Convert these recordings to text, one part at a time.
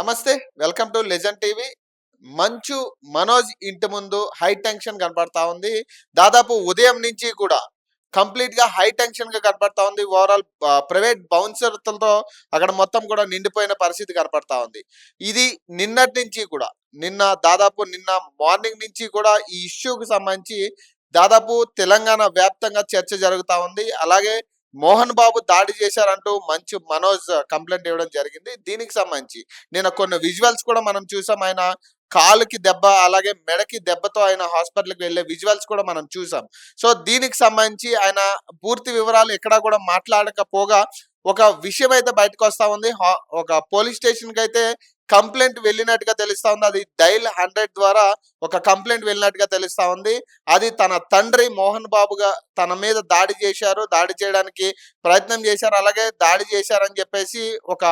నమస్తే. Welcome to legend TV. Manchu Manoj ఇంటి ముందు హై టెన్షన్ కనపడతా ఉంది. దాదాపు ఉదయం నుంచి కూడా కంప్లీట్‌గా హై టెన్షన్‌గా కనపడతా ఉంది. ఓవరాల్ ప్రైవేట్ బౌన్సర్‌లతో అక్కడ మొత్తం కూడా నిండిపోయిన పరిస్థితి కనపడతా ఉంది. ఇది నిన్నటి నుంచి కూడా నిన్న మార్నింగ్ నుంచి కూడా ఈ ఇష్యూకి సంబంధించి దాదాపు తెలంగాణ వ్యాప్తంగా చర్చ జరుగుతా ఉంది. అలాగే మోహన్ బాబు దాడి చేశారంటూ మంచు మనోజ్ కంప్లెయింట్ ఇవ్వడం జరిగింది. దీనికి సంబంధించి నిన్న కొన్ని విజువల్స్ కూడా మనం చూసాం. ఆయన కాలుకి దెబ్బ, అలాగే మెడకి దెబ్బతో ఆయన హాస్పిటల్‌కి వెళ్ళే విజువల్స్ కూడా మనం చూసాం. సో, దీనికి సంబంధించి ఆయన పూర్తి వివరాలు ఎక్కడా కూడా మాట్లాడకపోగా ఒక విషయం అయితే బయటకొస్తా ఉంది. ఒక పోలీస్ స్టేషన్‌కైతే కంప్లెయింట్ వెళ్ళినట్టుగా తెలుస్తా ఉంది. అది డైల్ 100 ద్వారా ఒక కంప్లెయింట్ వెళ్ళినట్టుగా తెలుస్తా ఉంది. అది తన తండ్రి మోహన్ బాబుగా తన మీద దాడి చేశారు, దాడి చేయడానికి ప్రయత్నం చేశారు, అలాగే దాడి చేశారని చెప్పేసి ఒక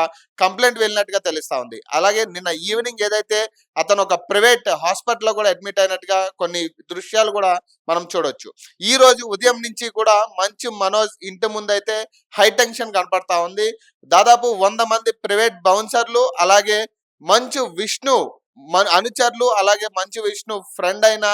కంప్లెయింట్ వెళ్ళినట్టుగా తెలుస్తా ఉంది. అలాగే నిన్న ఈవినింగ్ ఏదైతే అతను ఒక ప్రైవేట్ హాస్పిటల్‌లో కూడా అడ్మిట్ అయినట్టుగా కొన్ని దృశ్యాలు కూడా మనం చూడొచ్చు. ఈ రోజు ఉదయం నుంచి కూడా మంచు మనోజ్ ఇంటి ముందైతే హై టెన్షన్ కనపడతా ఉంది. దాదాపు 100 మంది ప్రైవేట్ బౌన్సర్లు, అలాగే మంచు విష్ణు అనుచరులు, అలాగే మంచు విష్ణు ఫ్రెండ్ అయిన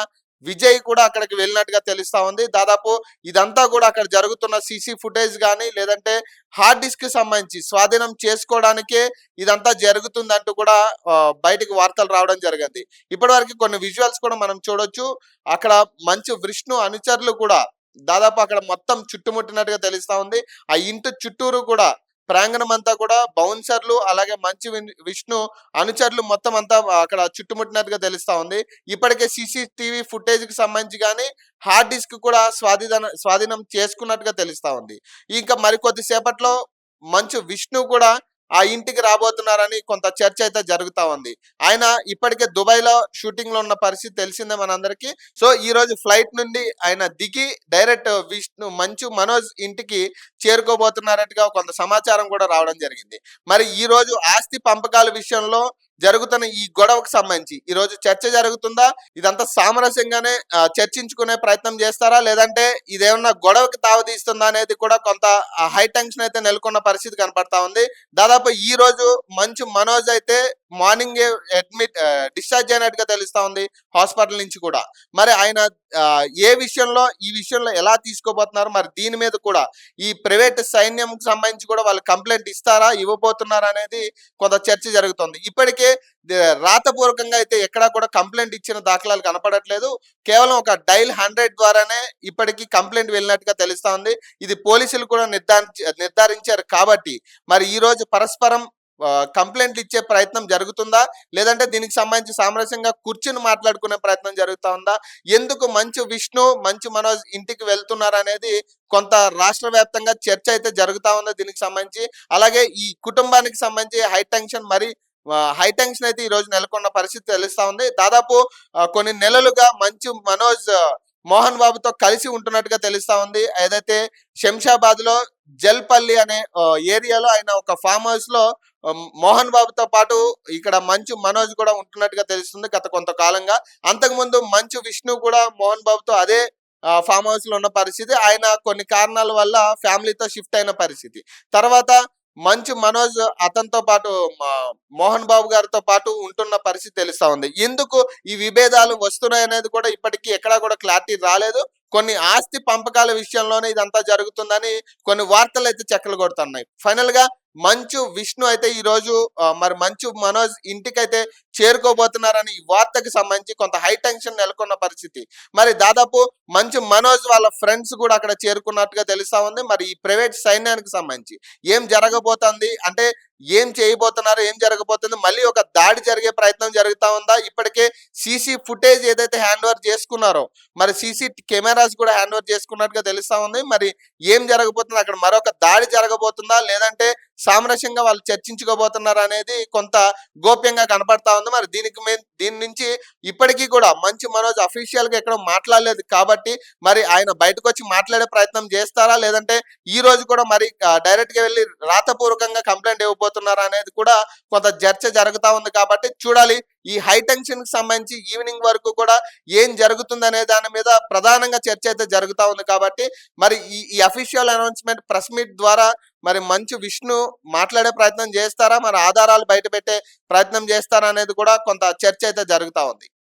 విజయ్ కూడా అక్కడికి వెళ్ళినట్టుగా తెలుస్తా ఉంది. దాదాపు ఇదంతా కూడా అక్కడ జరుగుతున్న సీసీ ఫుటేజ్ కానీ, లేదంటే హార్డ్ డిస్క్ కి సంబంధించి స్వాధీనం చేసుకోవడానికే ఇదంతా జరుగుతుందంటూ కూడా బయటకు వార్తలు రావడం జరిగింది. ఇప్పటివరకు కొన్ని విజువల్స్ కూడా మనం చూడొచ్చు. అక్కడ మంచు విష్ణు అనుచరులు కూడా దాదాపు అక్కడ మొత్తం చుట్టుముట్టినట్టుగా తెలుస్తా ఉంది. ఆ ఇంటి చుట్టూరు కూడా ప్రాంగణం అంతా కూడా బౌన్సర్లు, అలాగే మంచు విష్ణు అనుచరులు మొత్తం అంతా అక్కడ చుట్టుముట్టినట్టుగా తెలుస్తా ఉంది. ఇప్పటికే సీసీటీవీ ఫుటేజ్ కి సంబంధించి కానీ హార్డ్ డిస్క్ కూడా స్వాధీనం చేసుకున్నట్టుగా తెలుస్తా ఉంది. ఇంకా మరికొద్ది సేపట్లో మంచు విష్ణు కూడా ఆ ఇంటికి రాబోతున్నారని కొంత చర్చ అయితే జరుగుతా ఉంది. ఆయన ఇప్పటికే దుబాయ్ లో షూటింగ్ లో ఉన్న పరిస్థితి తెలిసిందే మనందరికీ. సో, ఈ రోజు ఫ్లైట్ నుండి ఆయన దిగి డైరెక్ట్ మంచు మనోజ్ ఇంటికి చేరుకోబోతున్నారట్టుగా కొంత సమాచారం కూడా రావడం జరిగింది. మరి ఈ రోజు ఆస్తి పంపకాల విషయంలో జరుగుతున్న ఈ గొడవకు సంబంధించి ఈ రోజు చర్చ జరుగుతుందా? ఇదంతా సామరస్యంగానే చర్చించుకునే ప్రయత్నం చేస్తారా, లేదంటే ఇదేమన్నా గొడవకి తావదీస్తుందా అనేది కూడా కొంత హై టెన్షన్ అయితే నెలకొన్న పరిస్థితి కనపడతా ఉంది. దాదాపు ఈ రోజు మంచు మనోజ్ అయితే మార్నింగ్ డిశ్చార్జ్ అయినట్టుగా తెలుస్తా ఉంది హాస్పిటల్ నుంచి కూడా. మరి ఆయన ఈ విషయంలో ఎలా తీసుకోబోతున్నారు, మరి దీని మీద కూడా ఈ ప్రైవేట్ సైన్యం సంబంధించి కూడా వాళ్ళు కంప్లైంట్ ఇస్తారా, ఇవ్వబోతున్నారా అనేది కొంత చర్చ జరుగుతుంది. ఇప్పటికే రాతపూర్వకంగా అయితే ఎక్కడా కూడా కంప్లైంట్ ఇచ్చిన దాఖలాలు కనపడట్లేదు. కేవలం ఒక డైల్ 100 ద్వారానే ఇప్పటికీ కంప్లైంట్ వెళ్ళినట్టుగా తెలుస్తా ఉంది. ఇది పోలీసులు కూడా నిర్ధారించారు కాబట్టి మరి ఈ రోజు పరస్పరం కంప్లైంట్లు ఇచ్చే ప్రయత్నం జరుగుతుందా, లేదంటే దీనికి సంబంధించి సామరస్యంగా కూర్చుని మాట్లాడుకునే ప్రయత్నం జరుగుతా ఉందా, ఎందుకు మంచు విష్ణు మంచు మనోజ్ ఇంటికి వెళ్తున్నారు అనేది కొంత రాష్ట్ర వ్యాప్తంగా చర్చ అయితే జరుగుతా ఉంది దీనికి సంబంధించి. అలాగే ఈ కుటుంబానికి సంబంధించి హై టెన్షన్ అయితే ఈ రోజు నెలకొన్న పరిస్థితి తెలుస్తా ఉంది. దాదాపు కొన్ని నెలలుగా మంచు మనోజ్ మోహన్ బాబుతో కలిసి ఉంటున్నట్టుగా తెలుస్తా ఉంది. ఏదైతే శంషాబాద్ లో జల్పల్లి అనే ఏరియాలో ఆయన ఒక ఫామ్ హౌస్ లో మోహన్ బాబుతో పాటు ఇక్కడ మంచు మనోజ్ కూడా ఉంటున్నట్టుగా తెలుస్తుంది గత కొంతకాలంగా. అంతకుముందు మంచు విష్ణు కూడా మోహన్ బాబుతో అదే ఫామ్ హౌస్ లో ఉన్న పరిస్థితి. ఆయన కొన్ని కారణాల వల్ల ఫ్యామిలీతో షిఫ్ట్ అయిన పరిస్థితి. తర్వాత మంచు మనోజ్ అతనితో పాటు మోహన్ బాబు గారితో పాటు ఉంటున్న పరిస్థితి తెలుస్తా ఉంది. ఎందుకు ఈ విభేదాలు వస్తున్నాయి అనేది కూడా ఇప్పటికీ ఎక్కడా కూడా క్లారిటీ రాలేదు. కొన్ని ఆస్తి పంపకాల విషయంలోనే ఇదంతా జరుగుతుందని కొన్ని వార్తలు అయితే చెక్కలు కొడుతున్నాయి. ఫైనల్ గా మంచు విష్ణు అయితే ఈ రోజు మరి మంచు మనోజ్ ఇంటికైతే చేరుకోబోతున్నారని ఈ వార్తకి సంబంధించి కొంత హై టెన్షన్ నెలకొన్న పరిస్థితి. మరి దాదాపు మంచు మనోజ్ వాళ్ళ ఫ్రెండ్స్ కూడా అక్కడ చేరుకున్నట్టుగా తెలుస్తా ఉంది. మరి ఈ ప్రైవేట్ సైన్యానికి సంబంధించి ఏం జరగబోతుంది అంటే ఏం చేయబోతున్నారు, ఏం జరగబోతుంది, మళ్ళీ ఒక దాడి జరిగే ప్రయత్నం జరుగుతా ఉందా, ఇప్పటికే సీసీ ఫుటేజ్ ఏదైతే హ్యాండ్ ఓవర్ చేసుకున్నారో మరి సీసీ కెమెరాస్ కూడా హ్యాండ్ ఓవర్ చేసుకున్నట్టుగా తెలుస్తా ఉంది. మరి ఏం జరగబోతుంది, అక్కడ మరొక దాడి జరగబోతుందా, లేదంటే సామరస్యంగా వాళ్ళు చర్చించుకోబోతున్నారు అనేది కొంత గోప్యంగా కనపడతా ఉంది. మరి దీని నుంచి ఇప్పటికీ కూడా మంచు మనోజ్ అఫీషియల్ గా ఎక్కడ మాట్లాడలేదు కాబట్టి మరి ఆయన బయటకు వచ్చి మాట్లాడే ప్రయత్నం చేస్తారా, లేదంటే ఈ రోజు కూడా మరి డైరెక్ట్ గా వెళ్ళి రాతపూర్వకంగా కంప్లైంట్ ఇవ్వబోతున్నారా అనేది కూడా కొంత చర్చ జరుగుతా ఉంది కాబట్టి చూడాలి ఈ హై టెన్షన్ కి సంబంధించి ఈవినింగ్ వరకు కూడా ఏం జరుగుతుందనే దాని మీద ప్రధానంగా చర్చ అయితే జరుగుతా ఉంది. కాబట్టి మరి ఈ అఫీషియల్ అనౌన్స్మెంట్ ప్రెస్ మీట్ ద్వారా మరి మంచు విష్ణు మాట్లాడే ప్రయత్నం చేస్తారా, మరి ఆధారాలు బయట పెట్టే ప్రయత్నం చేస్తారా అనేది కూడా కొంత చర్చ అయితే జరుగుతా ఉంది.